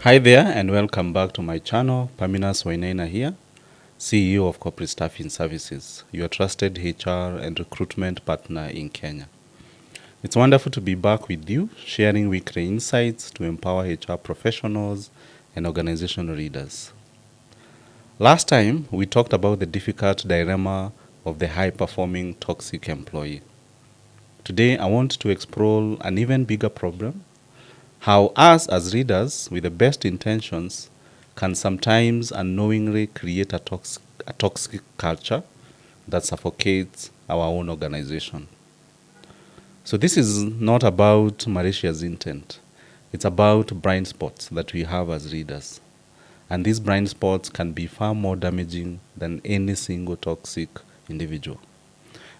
Hi there and welcome back to my channel. Paminas Wainaina here, CEO of Corporate Staffing Services, your trusted HR and recruitment partner in Kenya. It's wonderful to be back with you, sharing weekly insights to empower HR professionals and organizational leaders. Last time, we talked about the difficult dilemma of the high-performing toxic employee. Today, I want to explore an even bigger problem: how us as leaders with the best intentions can sometimes unknowingly create a toxic culture that suffocates our own organization. So this is not about malicious intent. It's about blind spots that we have as leaders. And these blind spots can be far more damaging than any single toxic individual.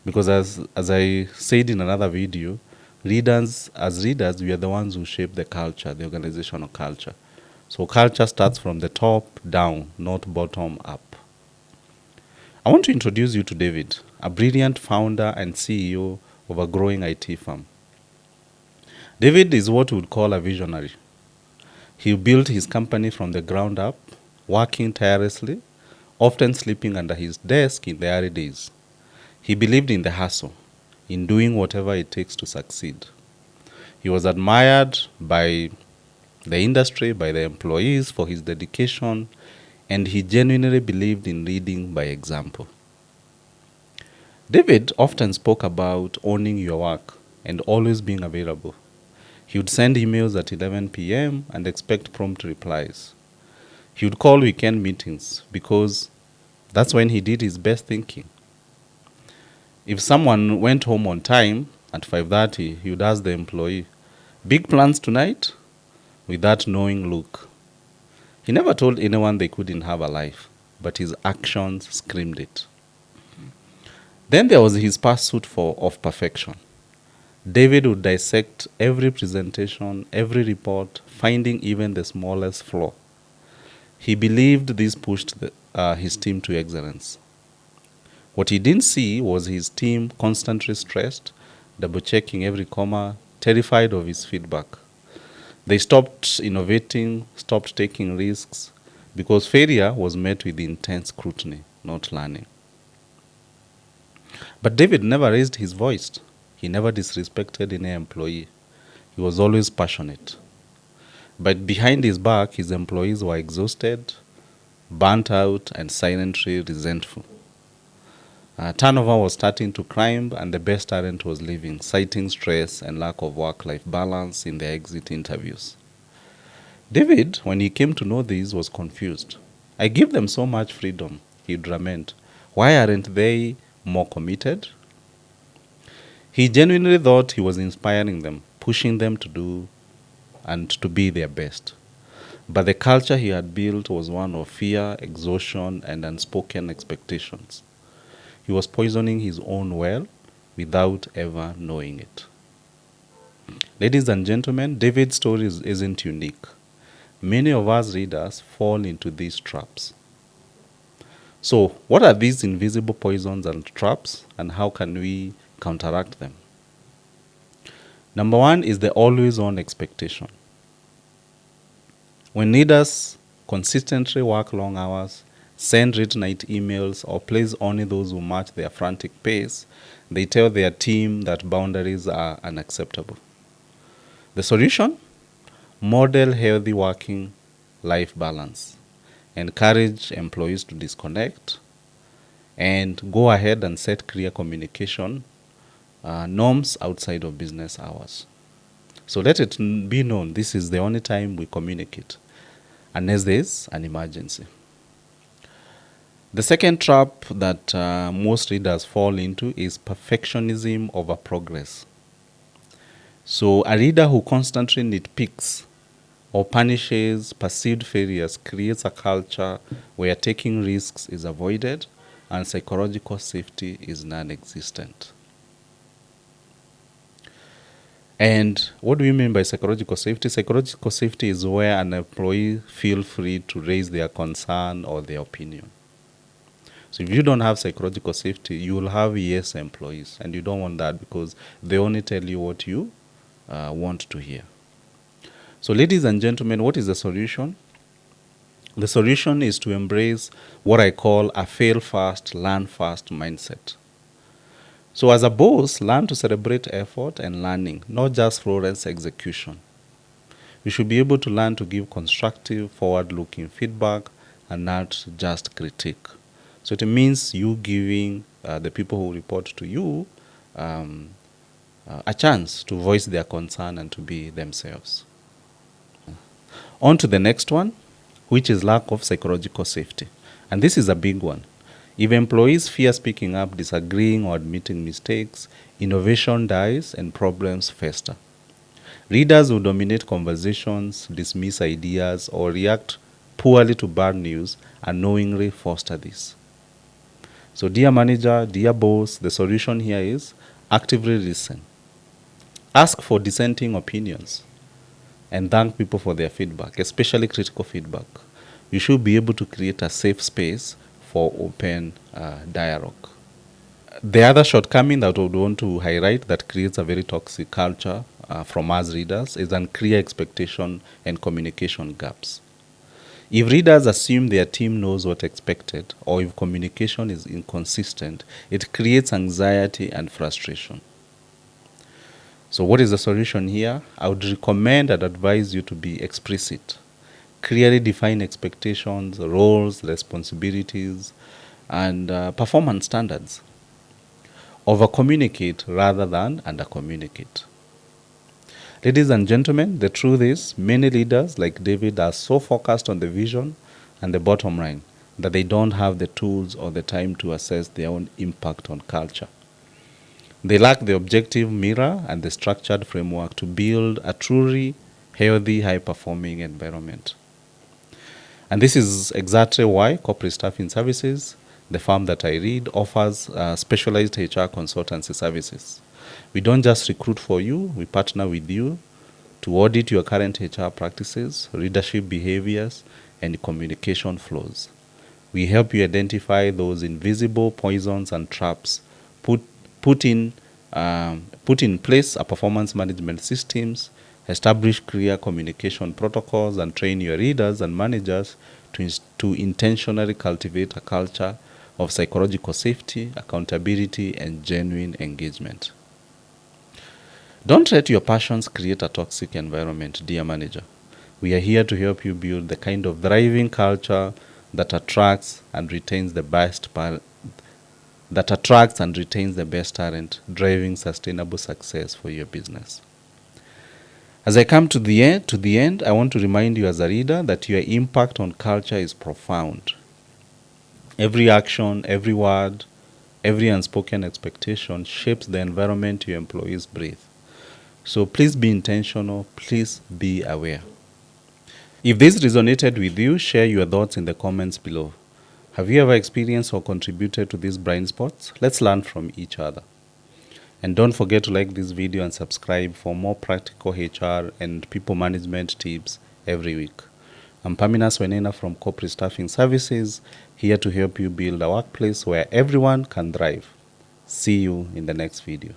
Because as I said in another video, as leaders, we are the ones who shape the culture, the organizational culture. So culture starts from the top down, not bottom up. I want to introduce you to David, a brilliant founder and CEO of a growing IT firm. David is what we would call a visionary. He built his company from the ground up, working tirelessly, often sleeping under his desk in the early days. He believed in the hustle, in doing whatever it takes to succeed. He was admired by the industry, by the employees for his dedication, and he genuinely believed in leading by example. David often spoke about owning your work and always being available. He would send emails at 11 p.m. and expect prompt replies. He would call weekend meetings because that's when he did his best thinking. If someone went home on time at 5:30, he would ask the employee, "Big plans tonight?" with that knowing look. He never told anyone they couldn't have a life, but his actions screamed it. Then there was his pursuit of perfection. David would dissect every presentation, every report, finding even the smallest flaw. He believed this pushed his team to excellence. What he didn't see was his team constantly stressed, double-checking every comma, terrified of his feedback. They stopped innovating, stopped taking risks, because failure was met with intense scrutiny, not learning. But David never raised his voice. He never disrespected any employee. He was always passionate. But behind his back, his employees were exhausted, burnt out, and silently resentful. Turnover was starting to climb, and the best talent was leaving, citing stress and lack of work-life balance in their exit interviews. David, when he came to know this, was confused. "I give them so much freedom," he'd lament. "Why aren't they more committed?" He genuinely thought he was inspiring them, pushing them to do and to be their best. But the culture he had built was one of fear, exhaustion, and unspoken expectations. He was poisoning his own well without ever knowing it. Ladies and gentlemen, David's story isn't unique. Many of us readers fall into these traps. So, what are these invisible poisons and traps, and how can we counteract them? Number one is the always-on expectation. When leaders consistently work long hours, send late night emails, or place only those who match their frantic pace, they tell their team that boundaries are unacceptable. The solution? Model healthy working life balance. Encourage employees to disconnect, and go ahead and set clear communication norms outside of business hours. So let it be known this is the only time we communicate, unless there's an emergency. The second trap that most leaders fall into is perfectionism over progress. So a leader who constantly nitpicks or punishes perceived failures creates a culture where taking risks is avoided and psychological safety is non-existent. And what do we mean by psychological safety? Psychological safety is where an employee feels free to raise their concern or their opinion. So if you don't have psychological safety, you will have yes employees, and you don't want that because they only tell you what you want to hear. So ladies and gentlemen, what is the solution? The solution is to embrace what I call a fail fast, learn fast mindset. So as a boss, learn to celebrate effort and learning, not just flawless execution. You should be able to learn to give constructive, forward-looking feedback and not just critique. So it means you giving the people who report to you a chance to voice their concern and to be themselves. On to the next one, which is lack of psychological safety. And this is a big one. If employees fear speaking up, disagreeing, or admitting mistakes, innovation dies and problems fester. Leaders who dominate conversations, dismiss ideas, or react poorly to bad news unknowingly foster this. So, dear manager, dear boss, the solution here is actively listen. Ask for dissenting opinions and thank people for their feedback, especially critical feedback. You should be able to create a safe space for open dialogue. The other shortcoming that I would want to highlight that creates a very toxic culture from us readers is unclear expectation and communication gaps. If readers assume their team knows what expected, or if communication is inconsistent, it creates anxiety and frustration. So what is the solution here? I would recommend and advise you to be explicit. Clearly define expectations, roles, responsibilities, and performance standards. Over-communicate rather than under-communicate. Ladies and gentlemen, the truth is many leaders like David are so focused on the vision and the bottom line that they don't have the tools or the time to assess their own impact on culture. They lack the objective mirror and the structured framework to build a truly healthy, high-performing environment. And this is exactly why Corporate Staffing Services, the firm that I lead, offers specialized HR consultancy services. We don't just recruit for you, we partner with you to audit your current HR practices, leadership behaviors, and communication flows. We help you identify those invisible poisons and traps, put in place a performance management systems, establish clear communication protocols, and train your leaders and managers to intentionally cultivate a culture of psychological safety, accountability, and genuine engagement. Don't let your passions create a toxic environment, dear manager. We are here to help you build the kind of thriving culture that attracts and retains the best talent, driving sustainable success for your business. As I come to the end, I want to remind you as a leader that your impact on culture is profound. Every action, every word, every unspoken expectation shapes the environment your employees breathe. So please be intentional, please be aware. If this resonated with you, share your thoughts in the comments below. Have you ever experienced or contributed to these blind spots? Let's learn from each other. And don't forget to like this video and subscribe for more practical HR and people management tips every week. I'm Pamina Swenena from Corporate Staffing Services, here to help you build a workplace where everyone can thrive. See you in the next video.